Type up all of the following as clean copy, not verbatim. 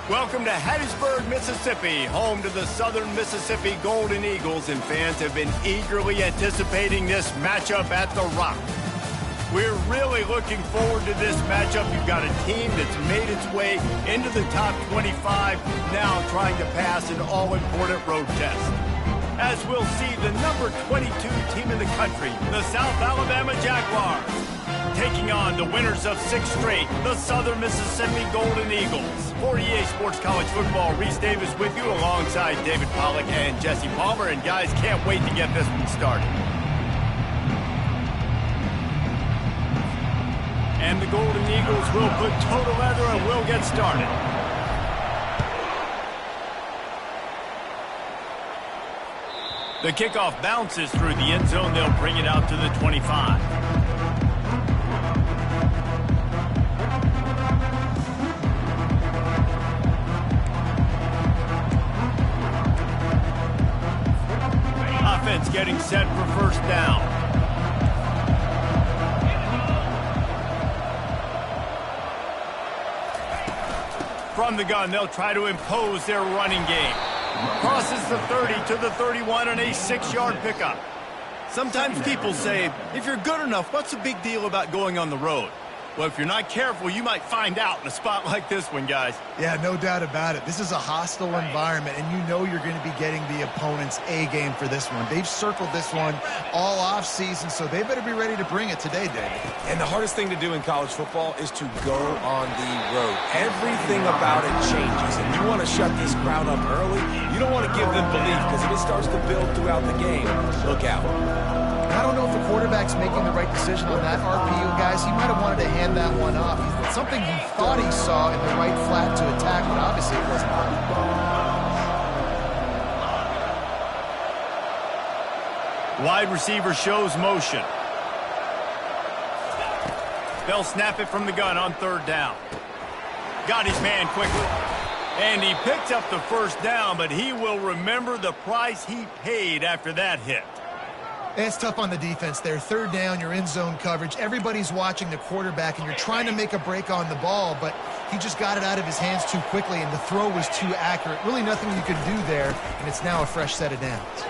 Welcome to Hattiesburg, Mississippi, home to the Southern Mississippi Golden Eagles, and fans have been eagerly anticipating this matchup at The Rock. We're really looking forward to this matchup. You've got a team that's made its way into the top 25, now trying to pass an all-important road test. As we'll see, the number 22 team in the country, the South Alabama Jaguars, taking on the winners of 6 straight, the Southern Mississippi Golden Eagles. For EA Sports College Football, Reese Davis with you alongside David Pollack and Jesse Palmer. And guys, can't wait to get this one started. And the Golden Eagles will put toe to leather and we'll get started. The kickoff bounces through the end zone. They'll bring it out to the 25. Offense getting set for first down. From the gun, they'll try to impose their running game. Crosses the 30 to the 31 on a 6-yard pickup. Sometimes people say, if you're good enough, what's the big deal about going on the road? Well, if you're not careful, you might find out in a spot like this one, guys. Yeah, no doubt about it. This is a hostile environment, and you know you're going to be getting the opponent's A-game for this one. They've circled this one all off-season, so they better be ready to bring it today, David. And the hardest thing to do in college football is to go on the road. Everything about it changes, and you want to shut this crowd up early. You don't want to give them belief, because if it starts to build throughout the game, look out. I don't know if the quarterback's making the right decision on that RPO, guys. He might have wanted to hand that one off. It's something he thought he saw in the right flat to attack, but obviously it wasn't. Wide receiver shows motion. They'll snap it from the gun on 3rd down. Got his man quickly. And he picked up the first down, but he will remember the price he paid after that hit. It's tough on the defense there. 3rd down, you're in zone coverage. Everybody's watching the quarterback, and you're trying to make a break on the ball, but he just got it out of his hands too quickly, and the throw was too accurate. Really nothing you could do there, and it's now a fresh set of downs.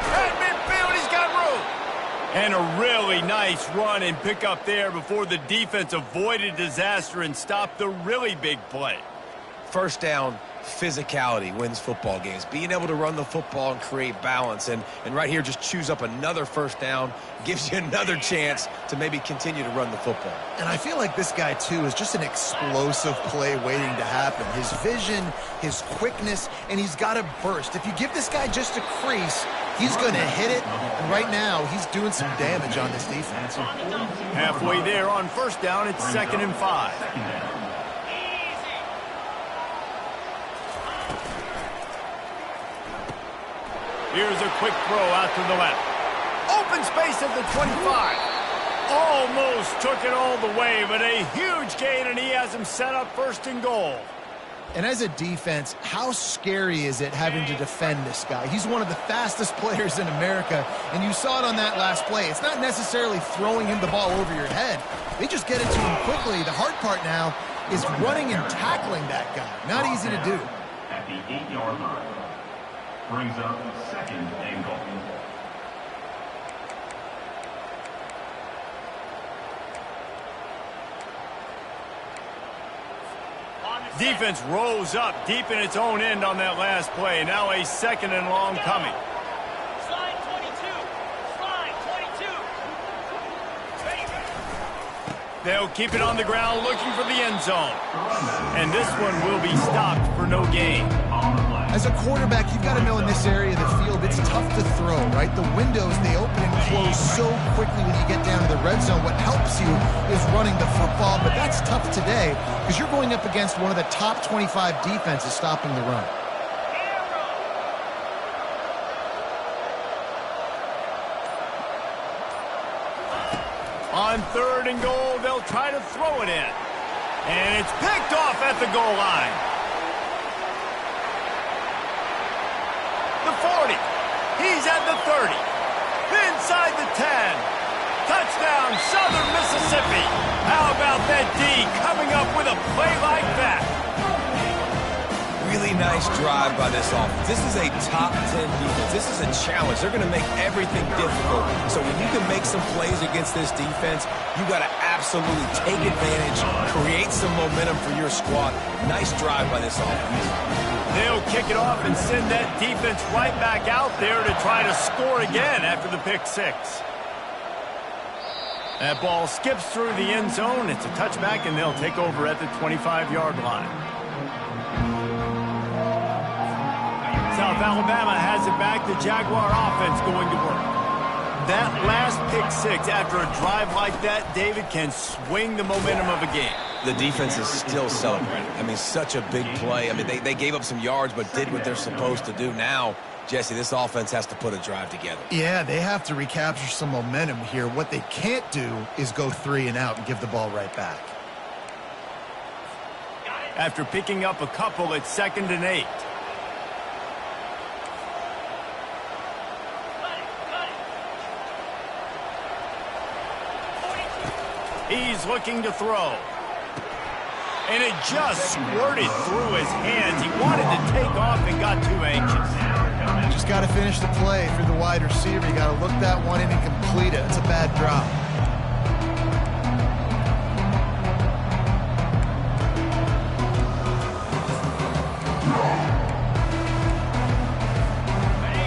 At midfield, he's got room. And a really nice run and pick up there before the defense avoided disaster and stopped the really big play. First down, physicality wins football games. Being able to run the football and create balance. And right here, just choose up another first down, gives you another chance to maybe continue to run the football. And I feel like this guy, too, is just an explosive play waiting to happen. His vision, his quickness, and he's got a burst. If you give this guy just a crease, he's going to hit it. And right now, he's doing some damage on this defense. Halfway there on first down, it's 2nd and 5. Here's a quick throw out to the left. Open space at the 25. Almost took it all the way, but a huge gain, and he has him set up 1st and goal. And as a defense, how scary is it having to defend this guy? He's one of the fastest players in America, and you saw it on that last play. It's not necessarily throwing him the ball over your head. They just get it to him quickly. The hard part now is running and tackling that guy. Not easy to do. At the 8-yard line. Brings up 2nd and goal. Defense rose up deep in its own end on that last play. Now a 2nd and long coming. Slide 22. Slide 22. They'll keep it on the ground looking for the end zone. And this one will be stopped for no gain. As a quarterback, you've got to know in this area of the field, it's tough to throw, right? The windows, they open and close so quickly when you get down to the red zone. What helps you is running the football, but that's tough today because you're going up against one of the top 25 defenses stopping the run. On 3rd and goal, they'll try to throw it in. And it's picked off at the goal line. The 40. He's at the 30. Inside the 10. Touchdown, Southern Mississippi. How about that D coming up with a play like that? really nice drive by this offense. This is a top 10 defense. This is a challenge. They're going to make everything difficult. So when you can make some plays against this defense, you got to absolutely take advantage, create some momentum for your squad. Nice drive by this offense. They'll kick it off and send that defense right back out there to try to score again after the pick six. That ball skips through the end zone. It's a touchback, and they'll take over at the 25-yard line. South Alabama has it back. The Jaguar offense going to work. That last pick six after a drive like that, David, can swing the momentum of a game. The defense is still celebrating. I mean, such a big play. I mean, they gave up some yards but did what they're supposed to do. Now, Jesse, this offense has to put a drive together. Yeah, they have to recapture some momentum here. What they can't do is go 3 and out and give the ball right back. After picking up a couple, it's 2nd and 8. He's looking to throw. And it just squirted through his hands. He wanted to take off and got too anxious. Just got to finish the play for the wide receiver. You got to look that one in and complete it. It's a bad drop.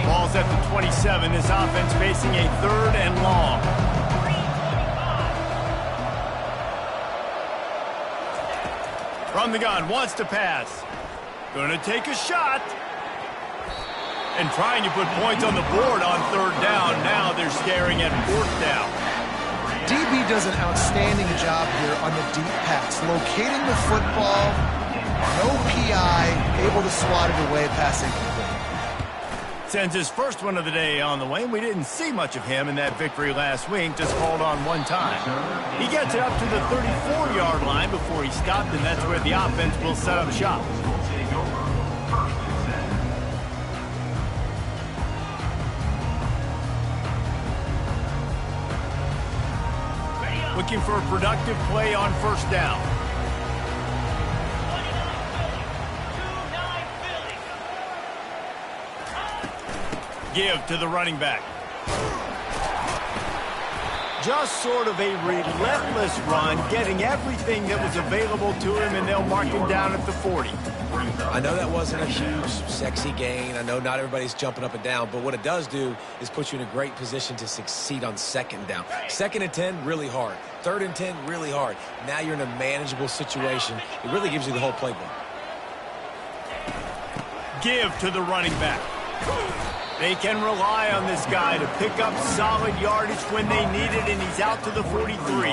Ball's at the 27. This offense facing a 3rd and long. From the gun, wants to pass. Gonna take a shot. And trying to put points on the board on 3rd down. Now they're staring at 4th down. DB does an outstanding job here on the deep pass. Locating the football, no PI, able to swat it away, passing. Sends his first one of the day on the way, and we didn't see much of him in that victory last week, just called on one time. He gets it up to the 34-yard line before he stopped, and that's where the offense will set up shop. Looking for a productive play on 1st down. Give to the running back. Just sort of a relentless run, getting everything that was available to him, and they'll mark him down at the 40. I know that wasn't a huge, sexy gain. I know not everybody's jumping up and down, but what it does do is put you in a great position to succeed on 2nd down. 2nd and 10, really hard. 3rd and 10, really hard. Now you're in a manageable situation. It really gives you the whole playbook. Give to the running back. They can rely on this guy to pick up solid yardage when they need it, and he's out to the 43.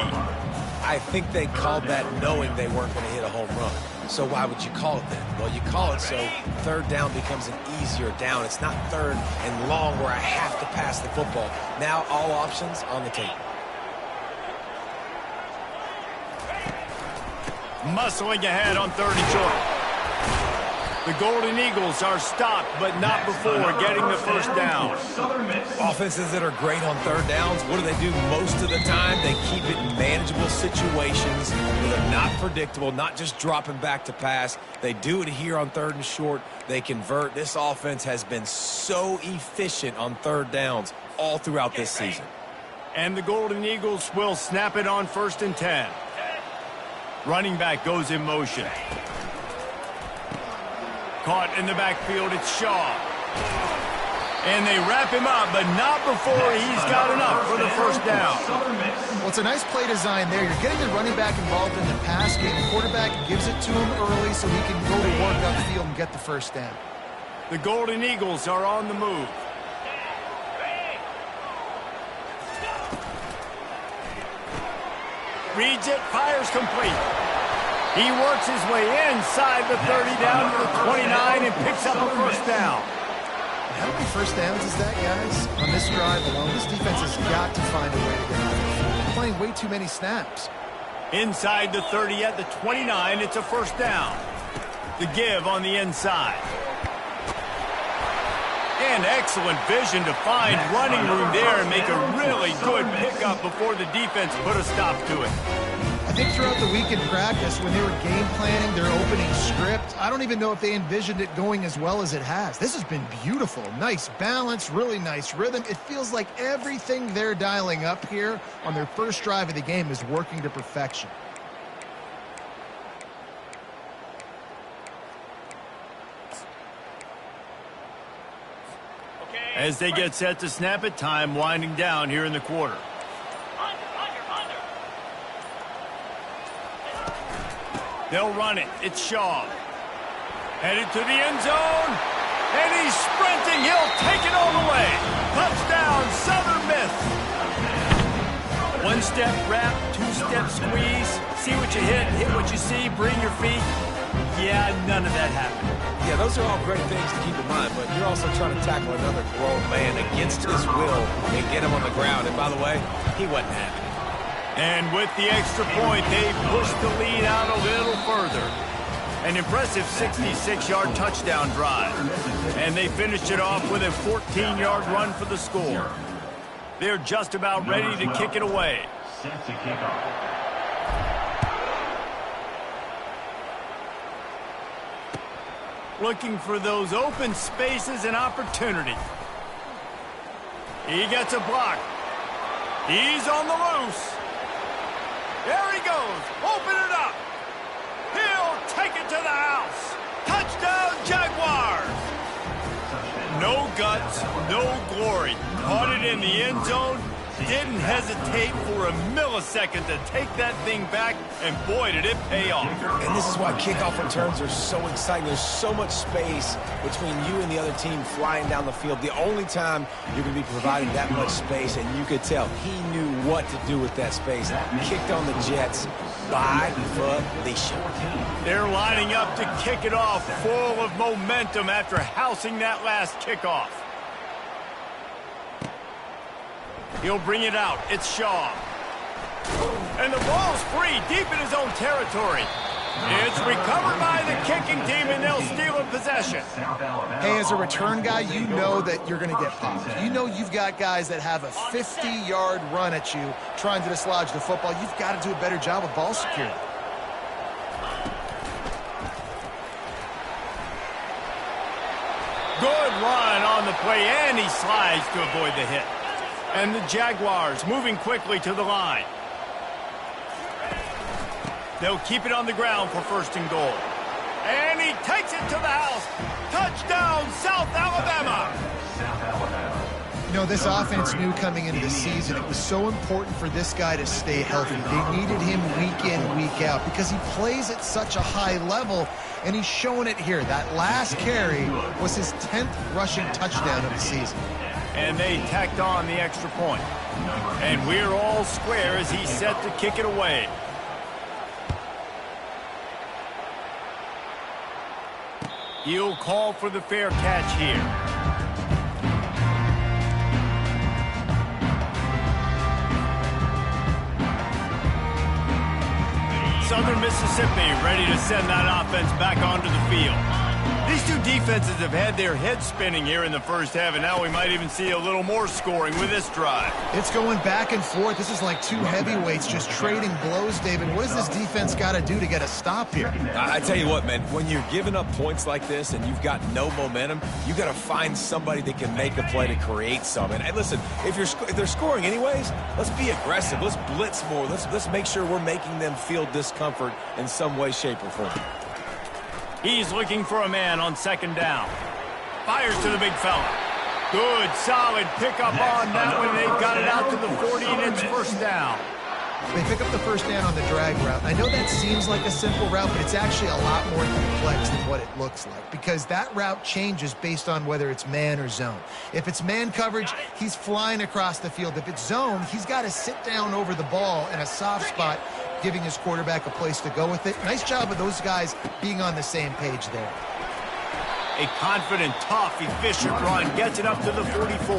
I think they called that knowing they weren't going to hit a home run. So why would you call it then? Well, you call it so 3rd down becomes an easier down. It's not 3rd and long where I have to pass the football. Now all options on the table. Muscling ahead on 3rd and short. The Golden Eagles are stopped, but not before getting the 1st down. Offenses that are great on 3rd downs, what do they do most of the time? They keep it in manageable situations where they're not predictable, not just dropping back to pass. They do it here on 3rd and short. They convert. This offense has been so efficient on 3rd downs all throughout this season. And the Golden Eagles will snap it on 1st and 10. Running back goes in motion. Caught in the backfield, it's Shaw. And they wrap him up, but not before he's got enough for the 1st down. Well, it's a nice play design there. You're getting the running back involved in the pass game. The quarterback gives it to him early so he can go to work upfield and get the 1st down. The Golden Eagles are on the move. Reads it, fires complete. He works his way inside the 30 down to the 29 and picks up a 1st down. How many 1st downs is that, guys? On this drive alone, this defense has got to find a way to get out of the field. They're playing way too many snaps. Inside the 30 at the 29, it's a 1st down. The give on the inside. And excellent vision to find running room there and make a really good pickup before the defense put a stop to it. I think throughout the week in practice, when they were game planning their opening script, I don't even know if they envisioned it going as well as it has. This has been beautiful. Nice balance, really nice rhythm. It feels like everything they're dialing up here on their first drive of the game is working to perfection. As they get set to snap it, time winding down here in the quarter. They'll run it. It's Shaw. Headed to the end zone. And he's sprinting. He'll take it all the way. Touchdown, Southern Miss. One-step wrap, two-step squeeze. See what you hit what you see, bring your feet. Yeah, none of that happened. Yeah, those are all great things to keep in mind, but you're also trying to tackle another grown man against his will and get him on the ground. And by the way, he wasn't happy. And with the extra point, they pushed the lead out a little further. An impressive 66-yard touchdown drive. And they finished it off with a 14-yard run for the score. They're just about ready to kick it away. Set to kick off. Looking for those open spaces and opportunity. He gets a block. He's on the loose. There he goes. Open it up. He'll take it to the house. Touchdown, Jaguars. No guts, no glory. Caught it in the end zone. Didn't hesitate for a millisecond to take that thing back, and boy, did it pay off. And this is why kickoff returns are so exciting. There's so much space between you and the other team flying down the field. The only time you're going to be providing that much space, and you could tell he knew what to do with that space. Kicked on the Jets by Felicia. They're lining up to kick it off, full of momentum after housing that last kickoff. He'll bring it out. It's Shaw. And the ball's free, deep in his own territory. It's recovered by the kicking team, and they'll steal a possession. Hey, as a return guy, you know that you're going to get popped. You know you've got guys that have a 50-yard run at you trying to dislodge the football. You've got to do a better job with ball security. Good run on the play, and he slides to avoid the hit. And the Jaguars moving quickly to the line. They'll keep it on the ground for first and goal. And he takes it to the house. Touchdown, South Alabama. You know, this offense knew coming into the season it was so important for this guy to stay healthy. They needed him week in, week out because he plays at such a high level, and he's showing it here. That last carry was his 10th rushing touchdown of the season. And they tacked on the extra point. And we're all square as he's set to kick it away. He'll call for the fair catch here. Southern Mississippi ready to send that offense back onto the field. These two defenses have had their heads spinning here in the first half, and now we might even see a little more scoring with this drive. It's going back and forth. This is like two heavyweights just trading blows, David. What does this defense got to do to get a stop here? I tell you what, man, when you're giving up points like this and you've got no momentum, you got to find somebody that can make a play to create some. And hey, listen, if they're scoring anyways, let's be aggressive. Let's blitz more. Let's make sure we're making them feel discomfort in some way, shape, or form. He's looking for a man on second down. Fires to the big fella. Good, solid pickup on that one. They've got it out to the 40, and it's first down. They pick up the first down on the drag route. I know that seems like a simple route, but it's actually a lot more complex than what it looks like because that route changes based on whether it's man or zone. If it's man coverage, he's flying across the field. If it's zone, he's got to sit down over the ball in a soft spot, giving his quarterback a place to go with it. Nice job of those guys being on the same page there. A confident, tough, efficient run gets it up to the 44.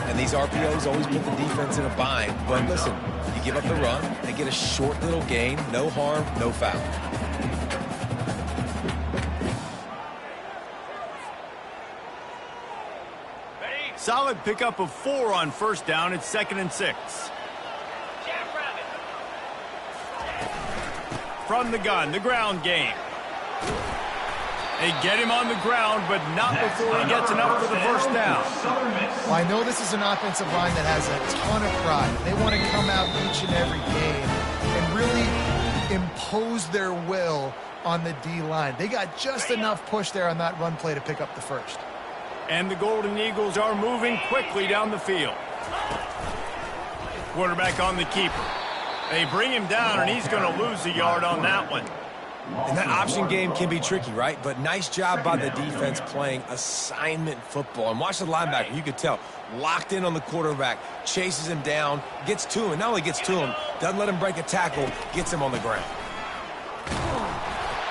And these RPOs always put the defense in a bind. But listen, you give up the run, they get a short little gain, no harm, no foul. Solid pickup of 4 on first down. It's 2nd and 6. from the gun, the ground game. They get him on the ground, but not before he gets enough for the first down. Well, I know this is an offensive line that has a ton of pride. They want to come out each and every game and really impose their will on the D-line. They got just enough push there on that run play to pick up the first. And the Golden Eagles are moving quickly down the field. Quarterback on the keeper. They bring him down, and he's going to lose a yard on that one. And that option game can be tricky, right? But nice job by the defense playing assignment football. And watch the linebacker. You could tell. Locked in on the quarterback. Chases him down. Gets to him. Not only gets to him, doesn't let him break a tackle. Gets him on the ground.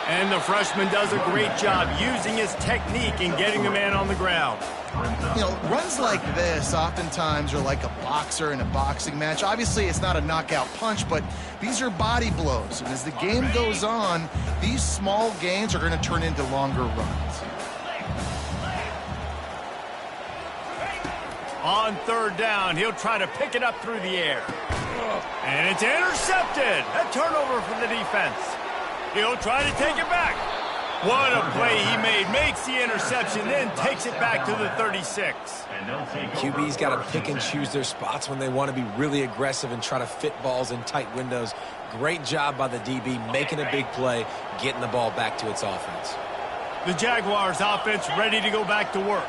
And the freshman does a great job using his technique in getting the man on the ground. You know, runs like this oftentimes are like a boxer in a boxing match. Obviously, it's not a knockout punch, but these are body blows. And as the game goes on, these small gains are going to turn into longer runs. On third down, he'll try to pick it up through the air. And it's intercepted. A turnover for the defense. He'll try to take it back. What a play he made. Makes the interception, then takes it back to the 36. QB's got to pick and choose their spots when they want to be really aggressive and try to fit balls in tight windows. Great job by the DB making a big play, getting the ball back to its offense. The Jaguars offense ready to go back to work.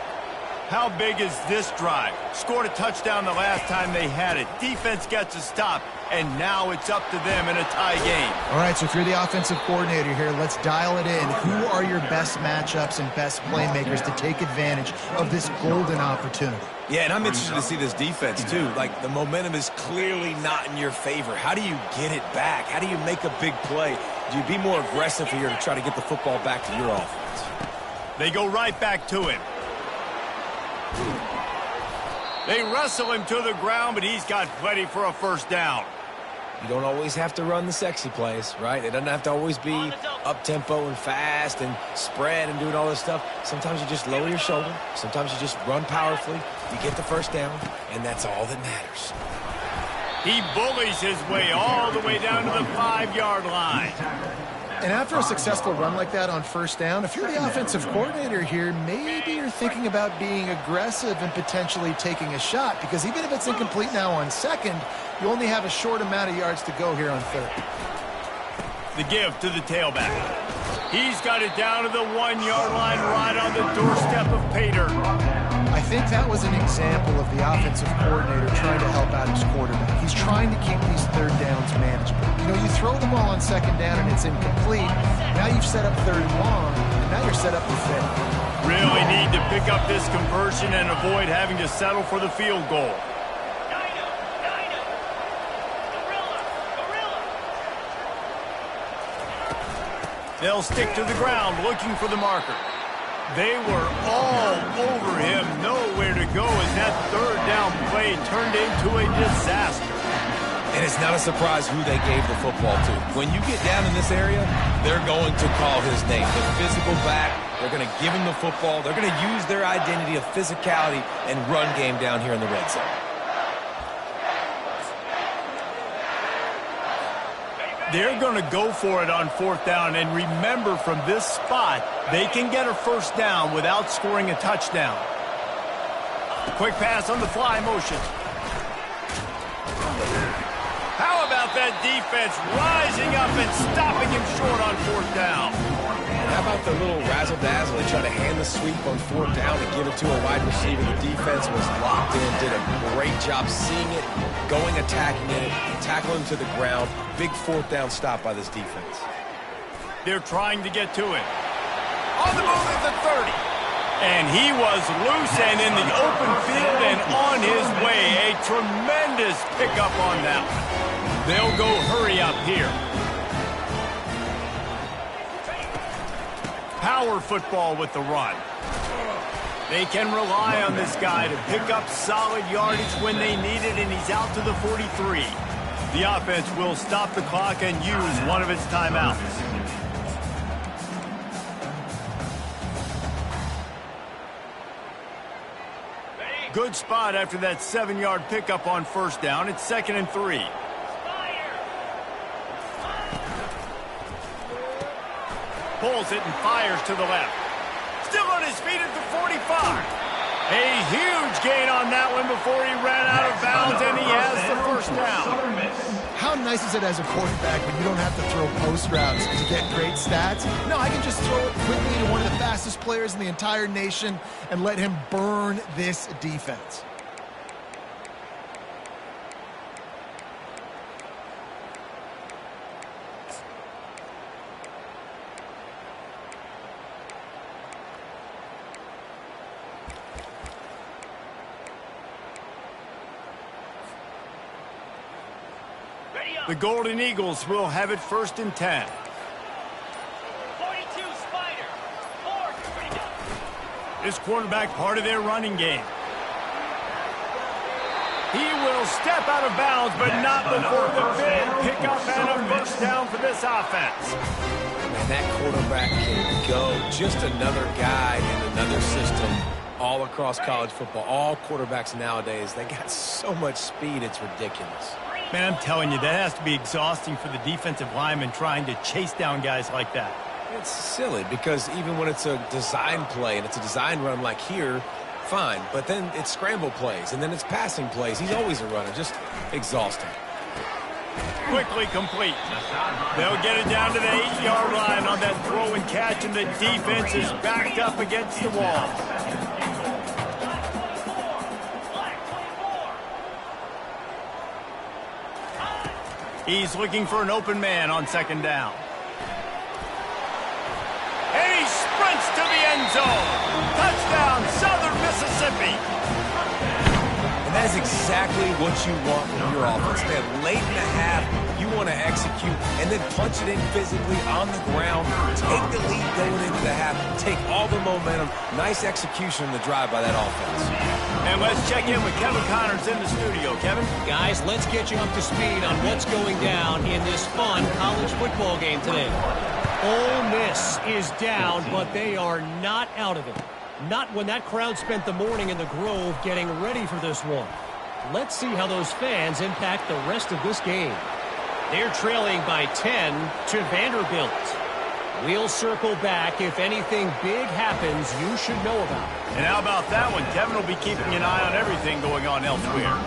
How big is this drive? Scored a touchdown the last time they had it. Defense gets a stop, and now it's up to them in a tie game. All right, so if you're the offensive coordinator here, let's dial it in. Who are your best matchups and best playmakers to take advantage of this golden opportunity? Yeah, and I'm interested to see this defense, too. Like, the momentum is clearly not in your favor. How do you get it back? How do you make a big play? Do you be more aggressive here to try to get the football back to your offense? They go right back to him. They wrestle him to the ground, but he's got plenty for a first down. You don't always have to run the sexy plays, right? It doesn't have to always be up-tempo and fast and spread and doing all this stuff. Sometimes you just lower your shoulder. Sometimes you just run powerfully. You get the first down, and that's all that matters. He bullies his way all the way down to the 5-yard line. And after a successful run like that on first down, if you're the offensive coordinator here, maybe you're thinking about being aggressive and potentially taking a shot, because even if it's incomplete now on second, you only have a short amount of yards to go here on third. The give to the tailback. He's got it down to the 1-yard line right on the doorstep of Pater. I think that was an example of the offensive coordinator trying to help out his quarterback. He's trying to keep these third downs manageable. You know, you throw the ball on second down and it's incomplete. Now you've set up third and long, and now you're set up to fail. Really need to pick up this conversion and avoid having to settle for the field goal. They'll stick to the ground looking for the marker. They were all over him, nowhere to go as that third down play turned into a disaster. And it's not a surprise who they gave the football to. When you get down in this area, they're going to call his name. The physical back, they're going to give him the football. They're going to use their identity of physicality and run game down here in the red zone. They're going to go for it on fourth down, and remember, from this spot, they can get a first down without scoring a touchdown. Quick pass on the fly motion. How about that defense rising up and stopping him short on fourth down? How about the little razzle-dazzle? They try to hand the sweep on fourth down and give it to a wide receiver. The defense was locked in, did a great job seeing it, going, attacking it, tackling to the ground. Big fourth down stop by this defense. They're trying to get to it. On the move at the 30. And he was loose and in the open field and on his way. A tremendous pickup on that one. They'll go hurry up here. Power football with the run. They can rely on this guy to pick up solid yardage when they need it, and he's out to the 43. The offense will stop the clock and use one of its timeouts. Good spot after that 7-yard pickup on first down. It's 2nd and 3. Pulls it and fires to the left. Still on his feet at the 45. A huge gain on that one before he ran out of bounds, and he has the first down. How nice is it as a quarterback when you don't have to throw post routes to get great stats? No, I can just throw it quickly to one of the fastest players in the entire nation and let him burn this defense. The Golden Eagles will have it 1st and 10. 42, Spider. 4, bring it up. This quarterback part of their running game. He will step out of bounds, but not before the big pickup and a first down for this offense. Man, that quarterback can go. Just another guy in another system all across college football. All quarterbacks nowadays, they got so much speed, it's ridiculous. Man, I'm telling you, that has to be exhausting for the defensive lineman trying to chase down guys like that. It's silly because even when it's a design play and it's a design run like here, fine. But then it's scramble plays and then it's passing plays. He's always a runner. Just exhausting. Quickly complete. They'll get it down to the 8-yard line on that throw and catch, and the defense is backed up against the wall. He's looking for an open man on 2nd down. And he sprints to the end zone. Touchdown, Southern Mississippi. And that is exactly what you want from your offense. Man, late in the half, you want to execute and then punch it in physically on the ground. Take the lead going into the half. Take all the momentum. Nice execution in the drive by that offense. And let's check in with Kevin Connors in the studio. Kevin? Guys, let's get you up to speed on what's going down in this fun college football game today. Ole Miss is down, but they are not out of it. Not when that crowd spent the morning in the Grove getting ready for this one. Let's see how those fans impact the rest of this game. They're trailing by 10 to Vanderbilt. We'll circle back if anything big happens you should know about. And how about that one? Kevin will be keeping an eye on everything going on elsewhere.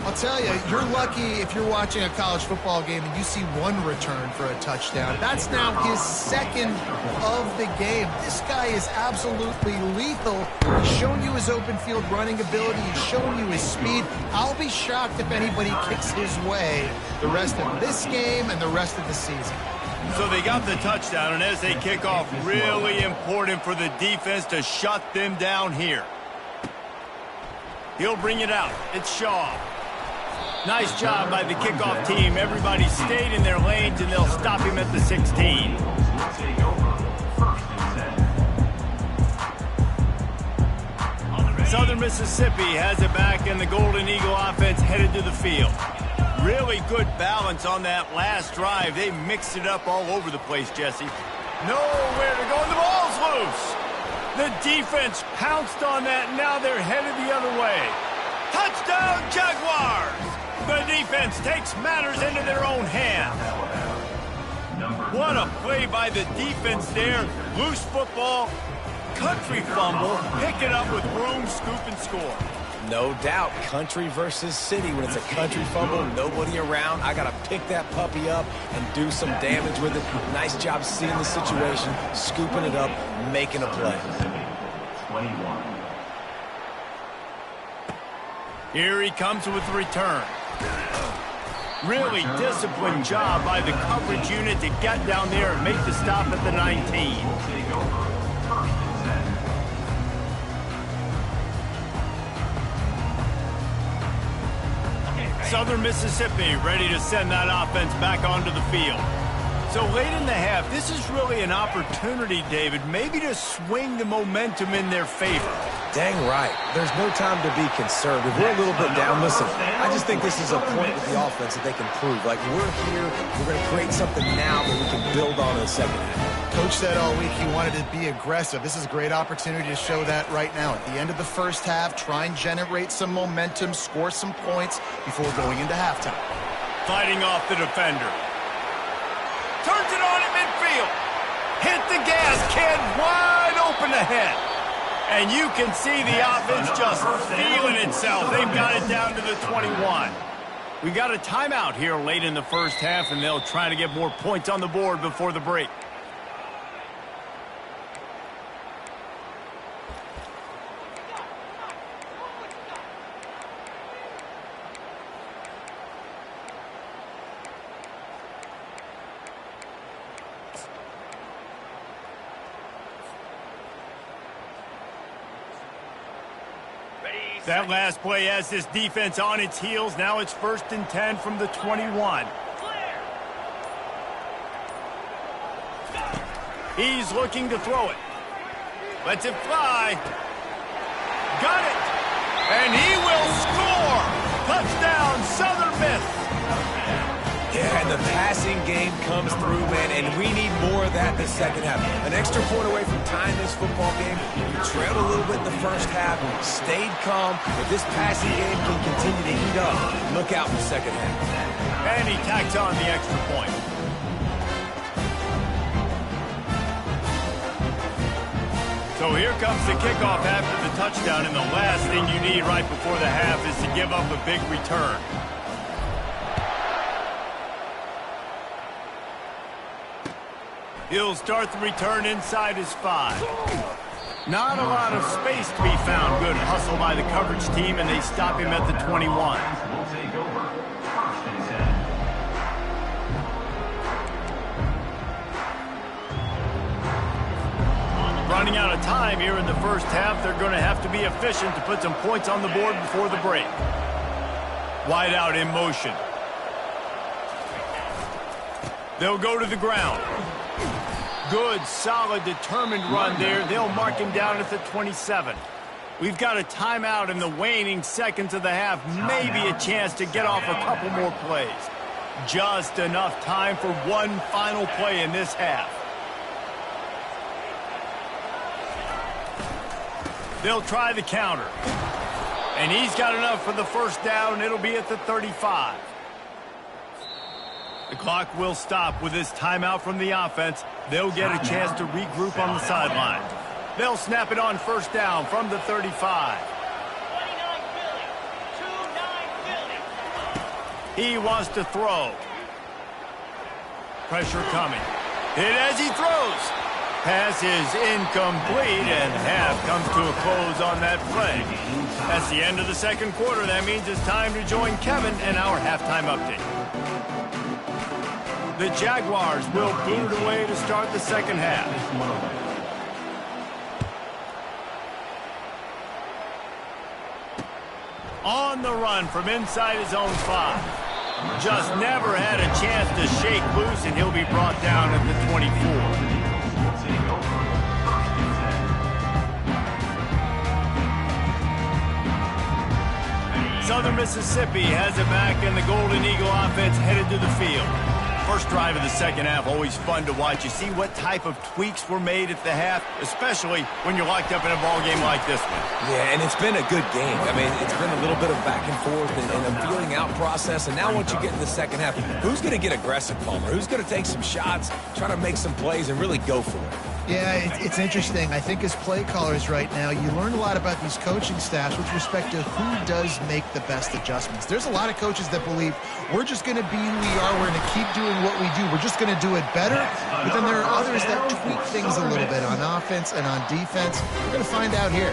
I'll tell you, you're lucky if you're watching a college football game and you see one return for a touchdown. That's now his 2nd of the game. This guy is absolutely lethal. He's shown you his open field running ability. He's shown you his speed. I'll be shocked if anybody kicks his way the rest of this game and the rest of the season. So they got the touchdown, and as they kick off, really important for the defense to shut them down here. He'll bring it out. It's Shaw. Nice job by the kickoff team. Everybody stayed in their lanes, and they'll stop him at the 16. Southern Mississippi has it back, and the Golden Eagle offense headed to the field. Really good balance on that last drive. They mixed it up all over the place, Jesse. Nowhere to go, and the ball's loose. The defense pounced on that, and now they're headed the other way. Touchdown, Jaguars! The defense takes matters into their own hands. What a play by the defense there. Loose football, country fumble, pick it up with room, scoop, and score. No doubt, country versus city. When it's a country fumble, nobody around, I got to pick that puppy up and do some damage with it. Nice job seeing the situation, scooping it up, making a play. 21. Here he comes with the return. Really disciplined job by the coverage unit to get down there and make the stop at the 19. Take over 1st and 10. Southern Mississippi ready to send that offense back onto the field. So late in the half, this is really an opportunity, David, maybe to swing the momentum in their favor. Dang right. There's no time to be conservative. We're a little bit down. Listen, I just think this is a point with the offense that they can prove. Like, we're here, we're going to create something now that we can build on in the 2nd half. Coach said all week he wanted to be aggressive. This is a great opportunity to show that right now. At the end of the 1st half, try and generate some momentum, score some points before going into halftime. Fighting off the defender. Turns it on in midfield. Hit the gas, kid. Wide open ahead. And you can see the offense just feeling itself. They've got it down to the 21. We got a timeout here late in the first half, and they'll try to get more points on the board before the break. That last play has this defense on its heels. Now it's 1st and 10 from the 21. He's looking to throw it. Lets it fly. Got it. And he will score. Touchdown, Southern Miss. Yeah, and the passing game comes through, man, and we need more of that this second half. An extra point away from tying this football game. We trailed a little bit in the first half, stayed calm, but this passing game can continue to heat up. Look out in the second half. And he tacks on the extra point. So here comes the kickoff after the touchdown, and the last thing you need right before the half is to give up a big return. He'll start the return inside his 5. Not a lot of space to be found. Good hustle by the coverage team, and they stop him at the 21. Will take over. 1st and 10. Running out of time here in the first half. They're going to have to be efficient to put some points on the board before the break. Wide out in motion. They'll go to the ground. Good, solid, determined run there. They'll mark him down at the 27. We've got a timeout in the waning seconds of the half. Maybe a chance to get off a couple more plays. Just enough time for one final play in this half. They'll try the counter. And he's got enough for the first down. It'll be at the 35. The clock will stop with this timeout from the offense. They'll get a chance to regroup on the sideline. They'll snap it on first down from the 35. 29 Philly. 29 Philly. He wants to throw. Pressure coming. Hit as he throws. Pass is incomplete, and half comes to a close on that play. That's the end of the second quarter. That means it's time to join Kevin and our halftime update. The Jaguars will boot it away to start the second half. On the run from inside his own 5. Just never had a chance to shake loose, and he'll be brought down at the 24. Southern Mississippi has it back, and the Golden Eagle offense headed to the field. First drive of the second half, always fun to watch. You see what type of tweaks were made at the half, especially when you're locked up in a ball game like this one. Yeah, and it's been a good game. I mean, it's been a little bit of back and forth and a feeling out process. And now once you get in the second half, who's going to get aggressive, Palmer? Who's going to take some shots, try to make some plays, and really go for it? Yeah, it's interesting. I think as play callers right now, you learn a lot about these coaching staffs with respect to who does make the best adjustments. There's a lot of coaches that believe we're just going to be who we are. We're going to keep doing what we do. We're just going to do it better. But then there are others that tweak things a little bit on offense and on defense. We're going to find out here.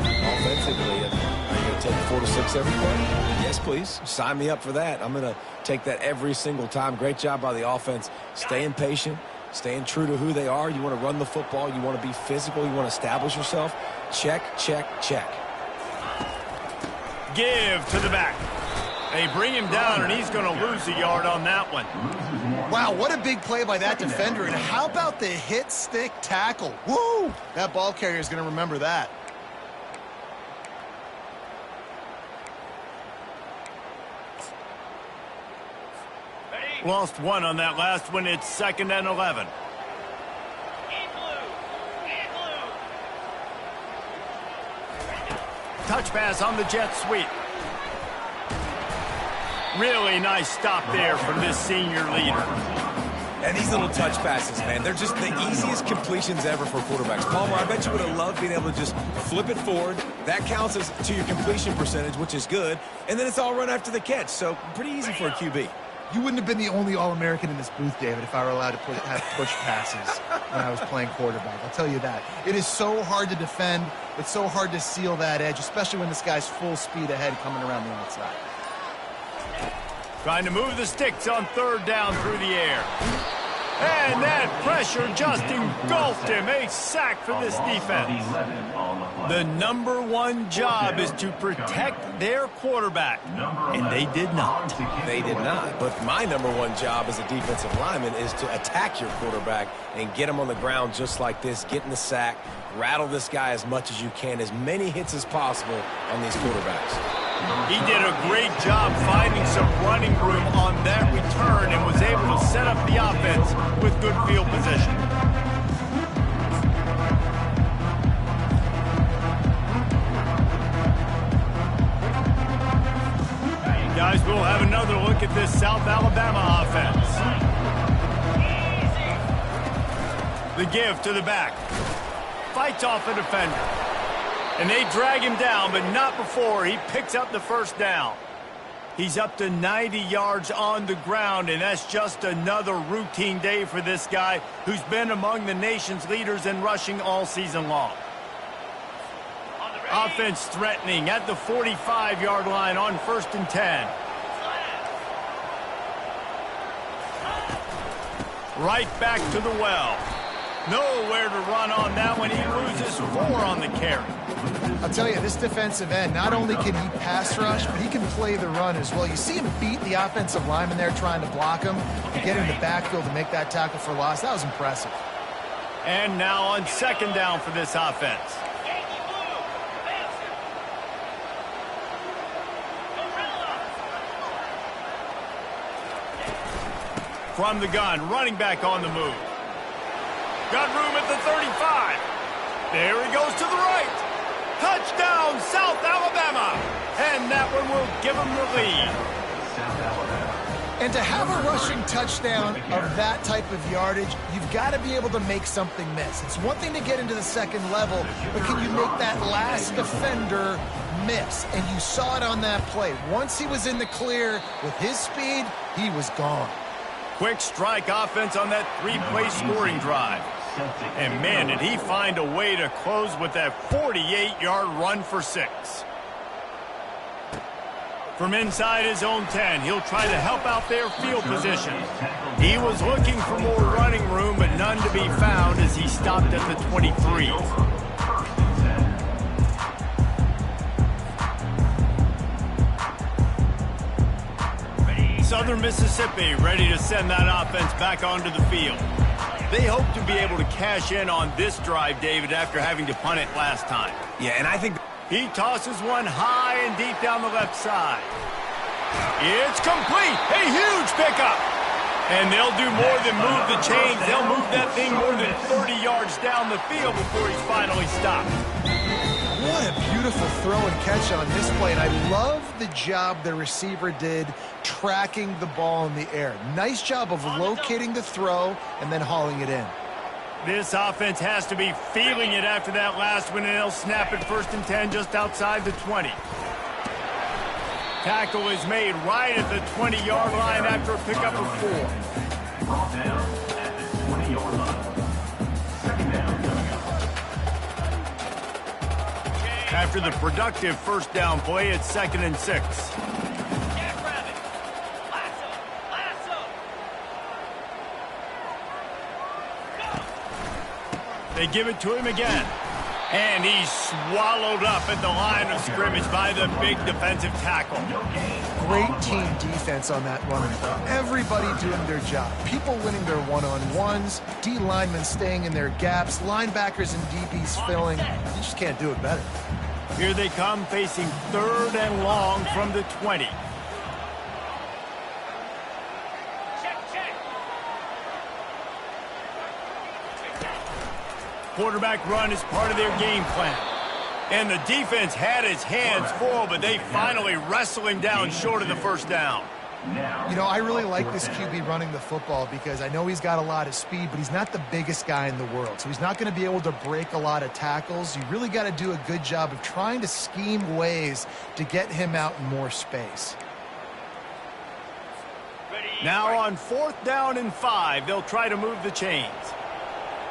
Offensively, are you going to take 4 to 6 every play? Yes, please. Sign me up for that. I'm going to take that every single time. Great job by the offense. Staying patient. Staying true to who they are. You want to run the football. You want to be physical. You want to establish yourself. Check, check, check. Give to the back. They bring him down, and he's going to lose a yard on that one. Wow, what a big play by that defender. And how about the hit stick tackle? Woo! That ball carrier is going to remember that. Lost one on that last one. It's 2nd and 11. Touch pass on the jet sweep. Really nice stop there from this senior leader. And these little touch passes, man, they're just the easiest completions ever for quarterbacks. Palmer, I bet you would have loved being able to just flip it forward. That counts as to your completion percentage, which is good. And then it's all run after the catch, so pretty easy for a QB. You wouldn't have been the only All-American in this booth, David, if I were allowed to have push passes when I was playing quarterback. I'll tell you that. It is so hard to defend. It's so hard to seal that edge, especially when this guy's full speed ahead coming around the outside. Trying to move the sticks on third down through the air. And that pressure just engulfed him. A sack for this defense. The number one job is to protect their quarterback, and they did not. They did not. But my number one job as a defensive lineman is to attack your quarterback and get him on the ground just like this, get in the sack, rattle this guy as much as you can, as many hits as possible on these quarterbacks. He did a great job finding some running room on that return and was able to set up the offense with good field position. Guys, we'll have another look at this South Alabama offense. The give to the back. Fights off a defender. And they drag him down, but not before he picks up the first down. He's up to 90 yards on the ground, and that's just another routine day for this guy who's been among the nation's leaders in rushing all season long. Offense threatening at the 45-yard line on 1st and 10. Right back to the well. Nowhere to run on that one. He loses 4 on the carry. I'll tell you, this defensive end, not only can he pass rush, but he can play the run as well. You see him beat the offensive lineman there trying to block him and get in the backfield to make that tackle for loss. That was impressive. And now on 2nd down for this offense. From the gun, running back on the move. Got room at the 35. There he goes to the right. Touchdown, South Alabama. And that one will give him the lead. And to have a rushing touchdown of that type of yardage, you've got to be able to make something miss. It's one thing to get into the second level, but can you make that last defender miss? And you saw it on that play. Once he was in the clear with his speed, he was gone. Quick strike offense on that 3-play scoring drive. And, man, did he find a way to close with that 48-yard run for 6. From inside his own 10, he'll try to help out their field position. He was looking for more running room, but none to be found as he stopped at the 23. Southern Mississippi ready to send that offense back onto the field. They hope to be able to cash in on this drive, David, after having to punt it last time. Yeah, and I think he tosses one high and deep down the left side. It's complete. A huge pickup. And they'll do more than move the chains. They'll move that thing more than 30 yards down the field before he's finally stopped. What a beautiful throw and catch on this play. And I love the job the receiver did tracking the ball in the air. Nice job of locating the throw and then hauling it in. This offense has to be feeling it after that last one, and they'll snap it 1st and 10 just outside the 20. Tackle is made right at the 20-yard line after a pickup of 4. Brought down at the 20-yard line. 2nd down coming up. After the productive 1st down play, it's 2nd and 6. They give it to him again. And he's swallowed up at the line of scrimmage by the big defensive tackle. Great team defense on that run. Everybody doing their job. People winning their one-on-ones, D linemen staying in their gaps, linebackers and DBs filling. You just can't do it better. Here they come, facing 3rd and long from the 20. Quarterback run is part of their game plan. And the defense had his hands full, but they finally wrestle him down short of the 1st down. You know, I really like this QB running the football because I know he's got a lot of speed, but he's not the biggest guy in the world. So he's not going to be able to break a lot of tackles. You really got to do a good job of trying to scheme ways to get him out in more space. Now on 4th down and 5, they'll try to move the chains.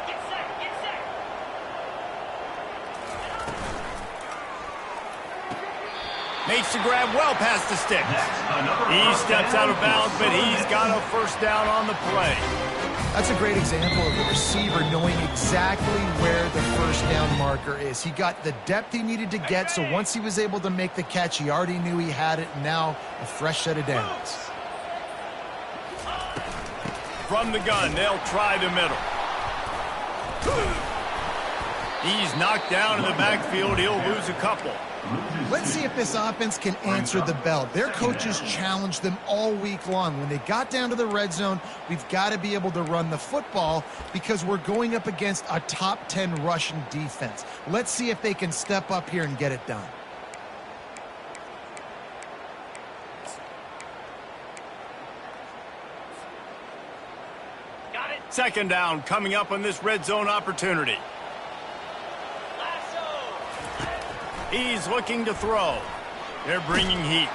Get set, get set. Makes the grab well past the sticks. He steps out of bounds, but he's got a first down on the play. That's a great example of the receiver knowing exactly where the first down marker is. He got the depth he needed to get, so once he was able to make the catch, he already knew he had it, and now a fresh set of downs. From the gun, they'll try the middle. He's knocked down in the backfield. He'll lose a couple. Let's see if this offense can answer the bell. Their coaches challenged them all week long. When they got down to the red zone, we've got to be able to run the football because we're going up against a top 10 rushing defense. Let's see if they can step up here and get it done. Got it. 2nd down coming up on this red zone opportunity. He's looking to throw. They're bringing heat.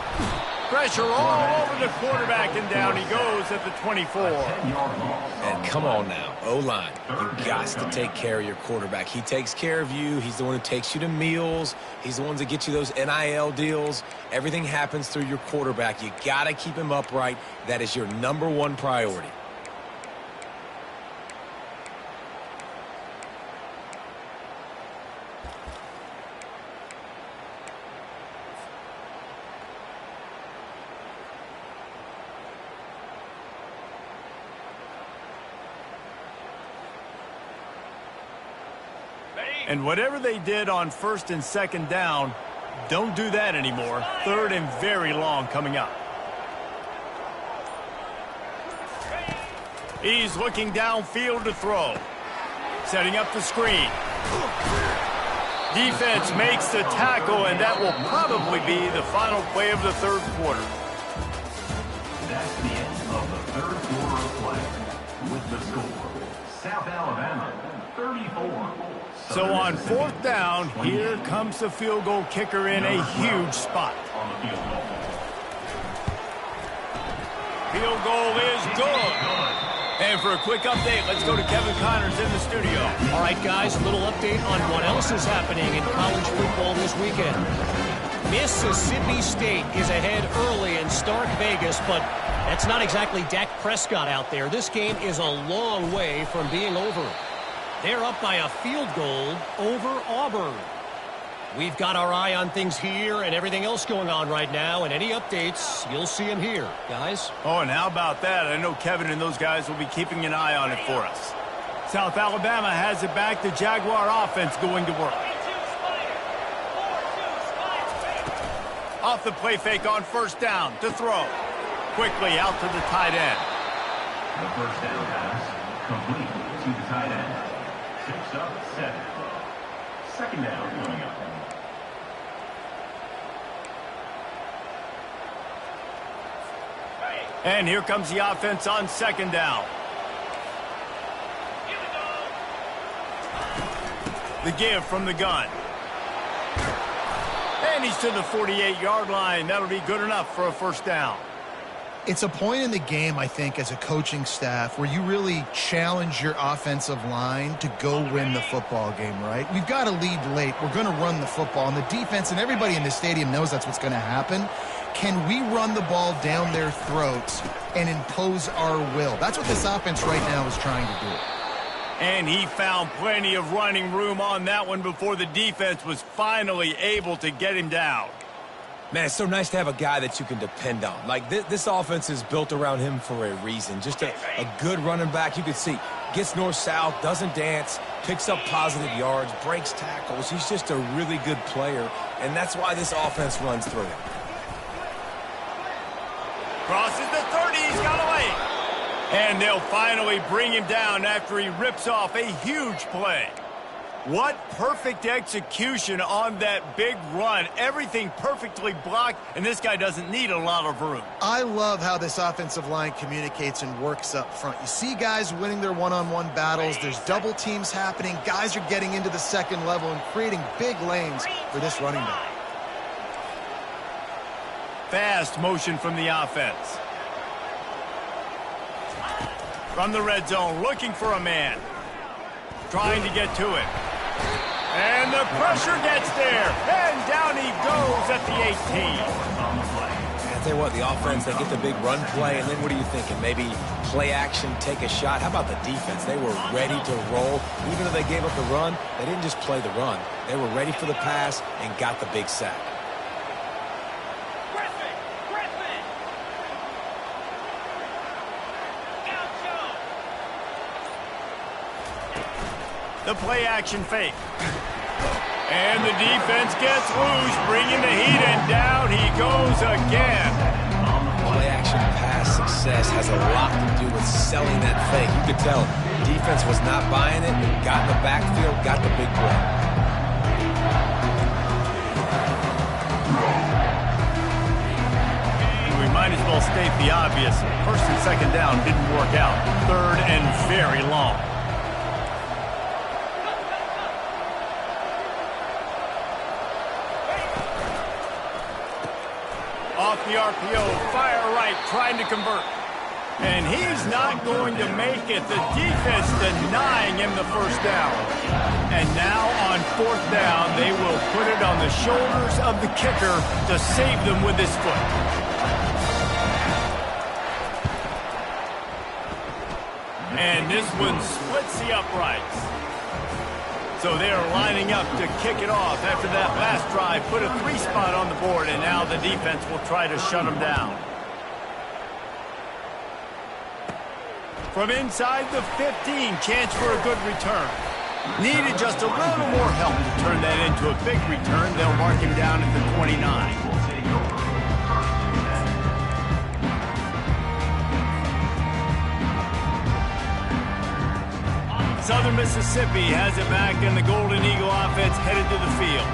Pressure all over the quarterback, and down he goes at the 24. And come on now, O-line. You got to take care of your quarterback. He takes care of you. He's the one who takes you to meals. He's the one that gets you those NIL deals. Everything happens through your quarterback. You got to keep him upright. That is your #1 priority. And whatever they did on 1st and 2nd down, don't do that anymore. 3rd and very long coming up. He's looking downfield to throw. Setting up the screen. Defense makes the tackle, and that will probably be the final play of the 3rd quarter. That's the end of the 3rd quarter of play. With the score, South Alabama 34. So on 4th down, here comes the field goal kicker in a huge spot. On the field goal. Field goal is good. And for a quick update, let's go to Kevin Connors in the studio. All right, guys, a little update on what else is happening in college football this weekend. Mississippi State is ahead early in Stark Vegas, but that's not exactly Dak Prescott out there. This game is a long way from being over. They're up by a field goal over Auburn. We've got our eye on things here and everything else going on right now, and any updates, you'll see them here, guys. Oh, and how about that? I know Kevin and those guys will be keeping an eye on it for us. South Alabama has it back. The Jaguar offense going to work. Off the play fake on 1st down to throw. Quickly out to the tight end. The 1st down pass complete to the tight end. 6 up, 7. 2nd down coming up. And here comes the offense on 2nd down. The give from the gun. And he's to the 48-yard line. That'll be good enough for a 1st down. It's a point in the game, I think, as a coaching staff where you really challenge your offensive line to go win the football game, right? We've got to lead late. We're going to run the football. And the defense and everybody in the stadium knows that's what's going to happen. Can we run the ball down their throats and impose our will? That's what this offense right now is trying to do. And he found plenty of running room on that one before the defense was finally able to get him down. Man, it's so nice to have a guy that you can depend on. Like, this offense is built around him for a reason. Just a good running back. You can see, gets north-south, doesn't dance, picks up positive yards, breaks tackles. He's just a really good player, and that's why this offense runs through him. Crosses the 30. He's got away. And they'll finally bring him down after he rips off a huge play. What perfect execution on that big run. Everything perfectly blocked, and this guy doesn't need a lot of room. I love how this offensive line communicates and works up front. You see guys winning their one-on-one battles. There's double teams happening. Guys are getting into the second level and creating big lanes for this running back. Fast motion from the offense. From the red zone, looking for a man. Trying to get to it. And the pressure gets there. And down he goes at the 18. I tell you what, the offense, they get the big run play, and then what are you thinking? Maybe play action, take a shot. How about the defense? They were ready to roll. Even though they gave up the run, they didn't just play the run. They were ready for the pass and got the big sack. The play action fake. And the defense gets loose, bringing the heat, and down he goes again. Play action pass success has a lot to do with selling that fake. You could tell defense was not buying it, got in the backfield, got the big play. We might as well state the obvious. First and second down didn't work out. Third and very long. Off the RPO, fire right, trying to convert. And he's not going to make it. The defense denying him the first down. And now on fourth down, they will put it on the shoulders of the kicker to save them with his foot. And this one splits the uprights. So they are lining up to kick it off after that last drive. Put a 3-spot on the board, and now the defense will try to shut them down. From inside the 15, chance for a good return. Needed just a little more help to turn that into a big return. They'll mark him down at the 29. Southern Mississippi has it back, and the Golden Eagle offense headed to the field.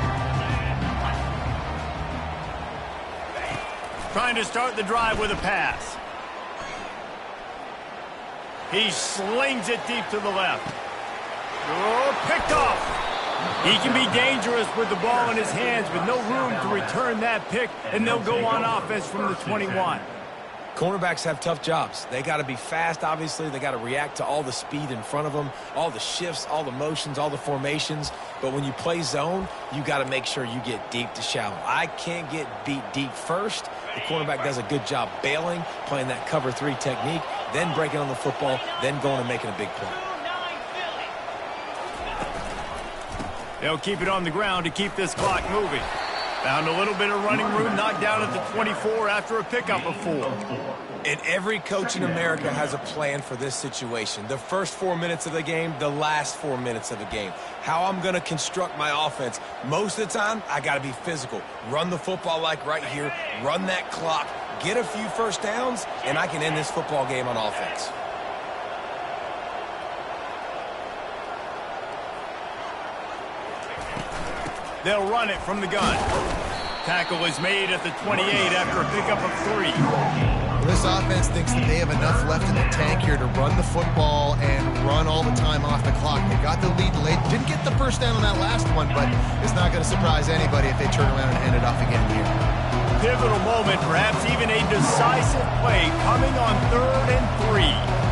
Trying to start the drive with a pass. He slings it deep to the left. Oh, picked off. He can be dangerous with the ball in his hands with no room to return that pick, and they'll go on offense from the 21. Cornerbacks have tough jobs. They got to be fast, obviously. They got to react to all the speed in front of them, all the shifts, all the motions, all the formations. But when you play zone, you got to make sure you get deep to shallow. I can't get beat deep first. The cornerback does a good job bailing, playing that cover 3 technique, then breaking on the football, then going and making a big play. They'll keep it on the ground to keep this clock moving. Found a little bit of running room, knocked down at the 24 after a pickup of 4. And every coach in America has a plan for this situation. The first 4 minutes of the game, the last 4 minutes of the game. How I'm going to construct my offense. Most of the time, I got to be physical. Run the football like right here. Run that clock. Get a few first downs, and I can end this football game on offense. They'll run it from the gun. Tackle is made at the 28 after a pickup of 3. Well, this offense thinks that they have enough left in the tank here to run the football and run all the time off the clock. They got the lead late. Didn't get the first down on that last one, but it's not going to surprise anybody if they turn around and hand it off again here. Pivotal moment, perhaps even a decisive play coming on 3rd and 3.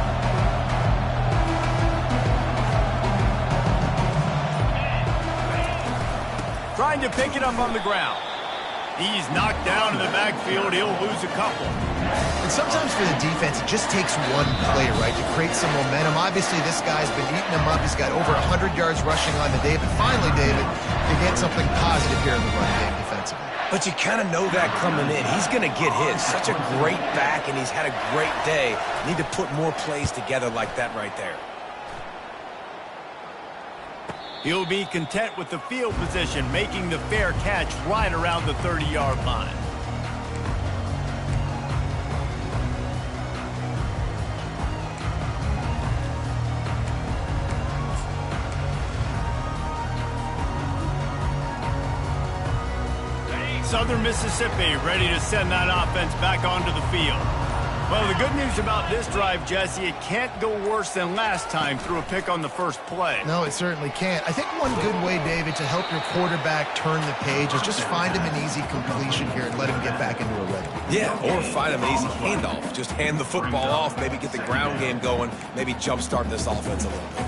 Trying to pick it up on the ground. He's knocked down in the backfield. He'll lose a couple. And sometimes for the defense, it just takes one play, right, to create some momentum. Obviously, this guy's been eating them up. He's got over 100 yards rushing on the day. But finally, David, they get something positive here in the run game defensively. But you kind of know that coming in. He's going to get his. Such a great back, and he's had a great day. Need to put more plays together like that right there. He'll be content with the field position, making the fair catch right around the 30-yard line. Southern Mississippi ready to send that offense back onto the field. Well, the good news about this drive, Jesse, it can't go worse than last time through a pick on the first play. No, it certainly can't. I think one good way, David, to help your quarterback turn the page is just find him an easy completion here and let him get back into a rhythm. Yeah, or find him an easy handoff. Just hand the football off, maybe get the ground game going, maybe jumpstart this offense a little bit.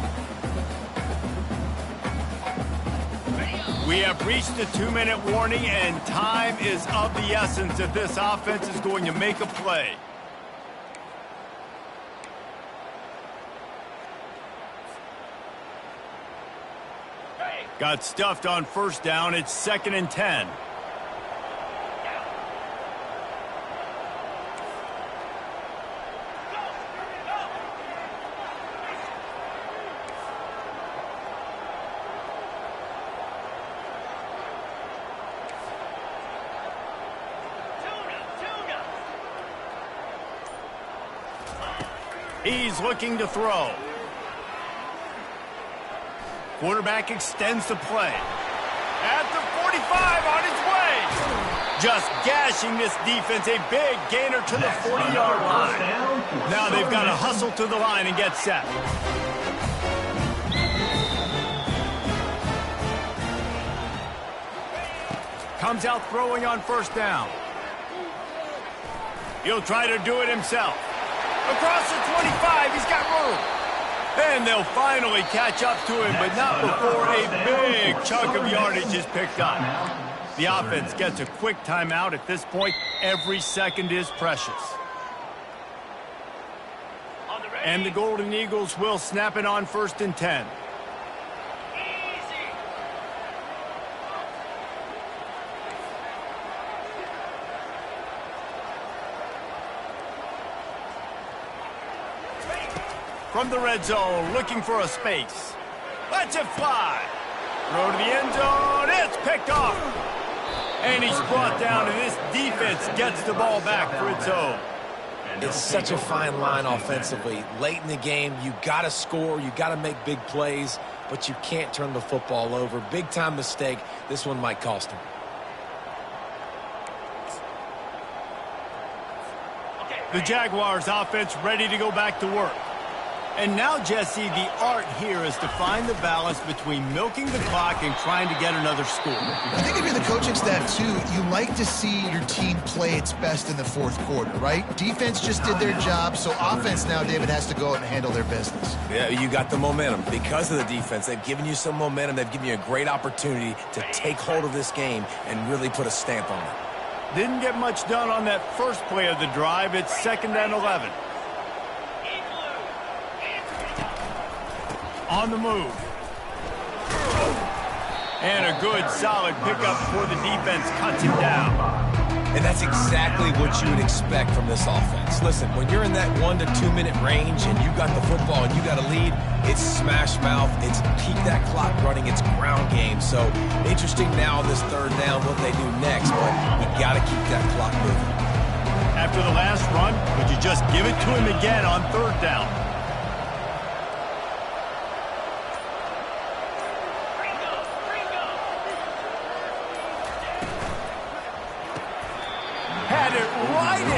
We have reached the 2-minute warning, and time is of the essence if this offense is going to make a play. Got stuffed on first down. It's 2nd and 10. He's looking to throw. Quarterback extends the play. At the 45 on his way. Just gashing this defense. A big gainer to the 40-yard line. Now they've got to hustle to the line and get set. Comes out throwing on first down. He'll try to do it himself. Across the 25, he's got room. And they'll finally catch up to him, but not before a big chunk of yardage is picked up. The offense gets a quick timeout. At this point, every second is precious. And the Golden Eagles will snap it on 1st and 10. From the red zone, looking for a space. Lets it fly. Throw to the end zone. It's picked off. And he's brought down, and this defense gets the ball back for its own. It's such a fine line offensively. Late in the game, you got to score, you got to make big plays, but you can't turn the football over. Big-time mistake. This one might cost him. The Jaguars offense ready to go back to work. And now, Jesse, the art here is to find the balance between milking the clock and trying to get another score. I think if you're the coaching staff, too, you like to see your team play its best in the fourth quarter, right? Defense just did their job, so offense now, David, has to go out and handle their business. Yeah, you got the momentum. Because of the defense, they've given you some momentum. They've given you a great opportunity to take hold of this game and really put a stamp on it. Didn't get much done on that first play of the drive. It's 2nd and 11. On the move. And a good, solid pickup before the defense cuts him down. And that's exactly what you would expect from this offense. Listen, when you're in that 1 to 2 minute range and you got the football and you got a lead, it's smash mouth, it's keep that clock running, it's ground game. So interesting now on this 3rd down what they do next, but we got to keep that clock moving. After the last run, would you just give it to him again on 3rd down?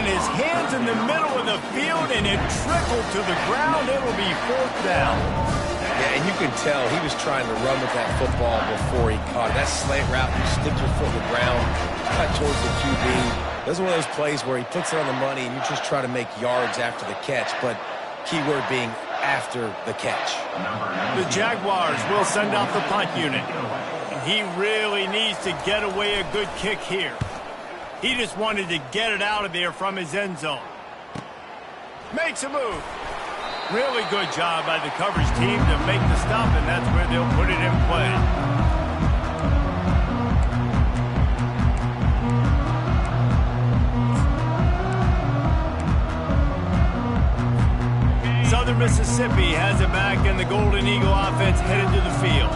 His hands in the middle of the field, and it trickled to the ground. It'll be 4th down. Yeah, and you can tell he was trying to run with that football before he caught it. That slant route, you stick your foot in the ground, cut towards the QB. This is one of those plays where he puts it on the money, and you just try to make yards after the catch, but keyword being after the catch. The Jaguars will send out the punt unit. And he really needs to get away a good kick here. He just wanted to get it out of there from his end zone. Makes a move. Really good job by the coverage team to make the stop, and that's where they'll put it in play. Southern Mississippi has it back, and the Golden Eagle offense headed to the field.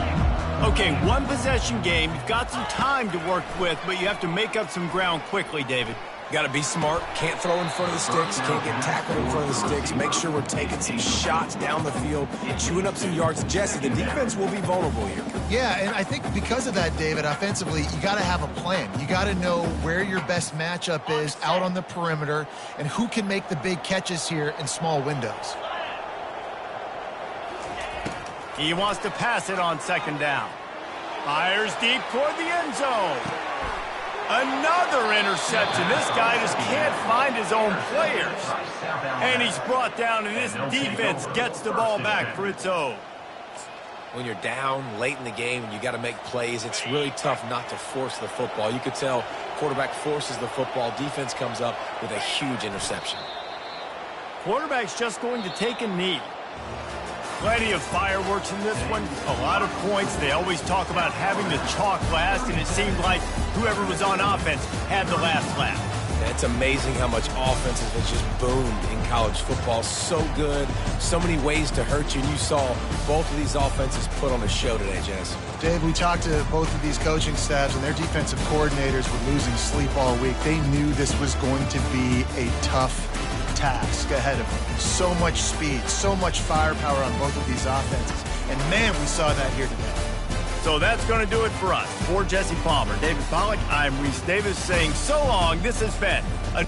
Okay, 1 possession game. You've got some time to work with, but you have to make up some ground quickly, David. Got to be smart. Can't throw in front of the sticks. Can't get tackled in front of the sticks. Make sure we're taking some shots down the field, chewing up some yards. Jesse, the defense will be vulnerable here. Yeah, and I think because of that, David, offensively, you got to have a plan. You got to know where your best matchup is out on the perimeter and who can make the big catches here in small windows. He wants to pass it on second down. Fires deep toward the end zone. Another interception. This guy just can't find his own players. And he's brought down, and this defense gets the ball back for its own. When you're down late in the game and you got to make plays, it's really tough not to force the football. You could tell quarterback forces the football. Defense comes up with a huge interception. Quarterback's just going to take a knee. Plenty of fireworks in this one. A lot of points. They always talk about having the chalk last, and it seemed like whoever was on offense had the last laugh. It's amazing how much offense has just boomed in college football. So good. So many ways to hurt you. And you saw both of these offenses put on a show today, Jess. Dave, we talked to both of these coaching staffs, and their defensive coordinators were losing sleep all week. They knew this was going to be a tough task ahead of them. So much speed, so much firepower on both of these offenses. And, man, we saw that here today. So that's going to do it for us. For Jesse Palmer, David Pollack, I'm Reese Davis saying so long. This has been a